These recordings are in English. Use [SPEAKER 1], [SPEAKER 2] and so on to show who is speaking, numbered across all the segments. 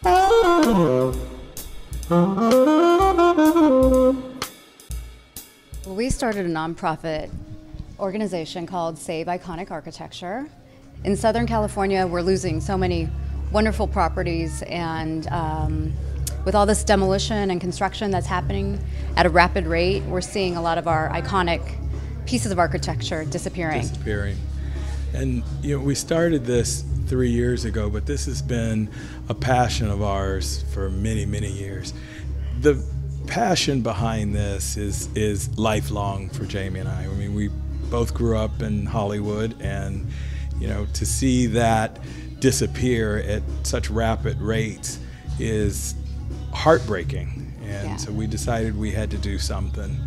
[SPEAKER 1] We started a nonprofit organization called Save Iconic Architecture. In Southern California, we're losing so many wonderful properties, and with all this demolition and construction that's happening at a rapid rate, we're seeing a lot of our iconic pieces of architecture disappearing.
[SPEAKER 2] And we started this 3 years ago, but this has been a passion of ours for many, many years. The passion behind this is lifelong for Jaime and I. I mean, we both grew up in Hollywood, and to see that disappear at such rapid rates is heartbreaking. And so we decided we had to do something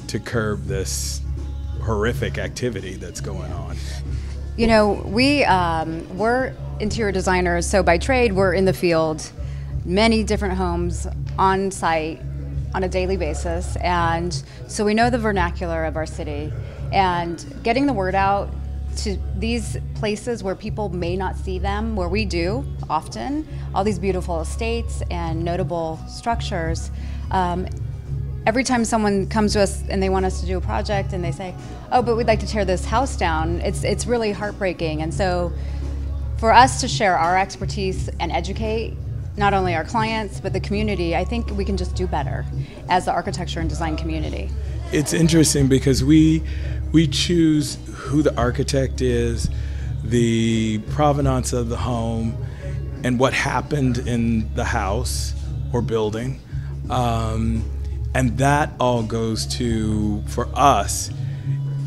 [SPEAKER 2] to curb this horrific activity that's going on.
[SPEAKER 1] We're interior designers, so by trade we're in the field, many different homes on site on a daily basis, and so we know the vernacular of our city, and getting the word out to these places where people may not see them, where we do often, all these beautiful estates and notable structures. Every time someone comes to us and they want us to do a project and they say, oh, but we'd like to tear this house down, it's really heartbreaking. And so for us to share our expertise and educate not only our clients but the community, I think we can just do better as the architecture and design community.
[SPEAKER 2] It's interesting because we choose who the architect is, the provenance of the home, and what happened in the house or building. And that all goes to, for us,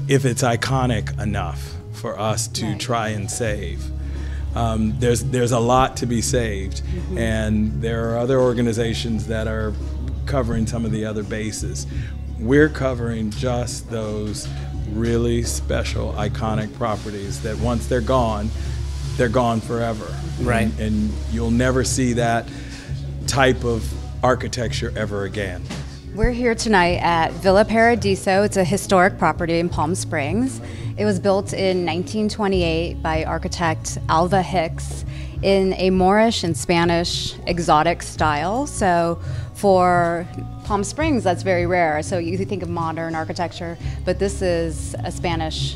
[SPEAKER 2] if it's iconic enough for us to try and save. There's a lot to be saved, and there are other organizations that are covering some of the other bases. We're covering just those really special, iconic properties that once they're gone forever.
[SPEAKER 3] Right.
[SPEAKER 2] And you'll never see that type of architecture ever again.
[SPEAKER 1] We're here tonight at Villa Paradiso. It's a historic property in Palm Springs. It was built in 1928 by architect Alva Hicks in a Moorish and Spanish exotic style. So for Palm Springs, that's very rare. So you think of modern architecture, but this is a Spanish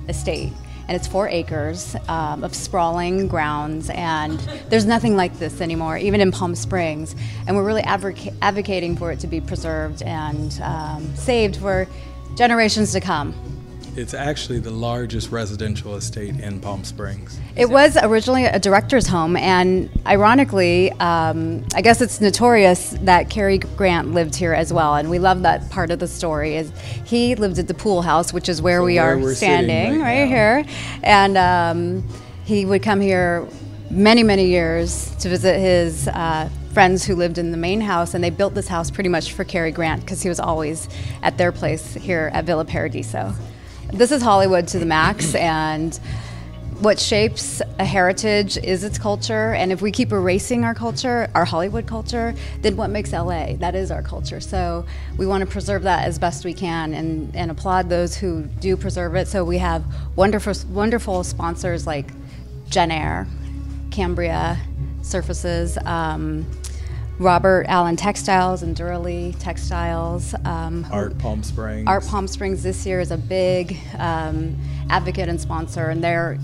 [SPEAKER 1] estate. And it's 4 acres of sprawling grounds, and there's nothing like this anymore, even in Palm Springs. And we're really advocating for it to be preserved and saved for generations to come.
[SPEAKER 2] It's actually the largest residential estate in Palm Springs.
[SPEAKER 1] It was originally a director's home, and ironically, I guess it's notorious that Cary Grant lived here as well, and we love that part of the story. Is he lived at the pool house, which is where we are standing right here, and he would come here many, many years to visit his friends who lived in the main house, and they built this house pretty much for Cary Grant because he was always at their place here at Villa Paradiso. This is Hollywood to the max, and what shapes a heritage is its culture, and if we keep erasing our culture, our Hollywood culture, then what makes LA? That is our culture. So we want to preserve that as best we can, and applaud those who do preserve it. So we have wonderful sponsors like Jenner, Cambria Surfaces, Robert Allen Textiles and Durley Textiles.
[SPEAKER 2] Art Palm Springs.
[SPEAKER 1] Art Palm Springs this year is a big advocate and sponsor, and they're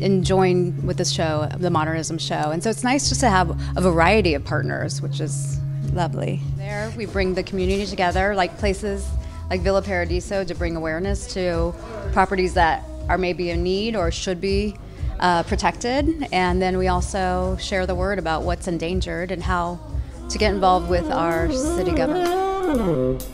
[SPEAKER 1] enjoying with this show, the Modernism show. And so it's nice just to have a variety of partners, which is lovely. There we bring the community together, like places like Villa Paradiso, to bring awareness to properties that are maybe in need or should be protected. And then we also share the word about what's endangered and how to get involved with our city government.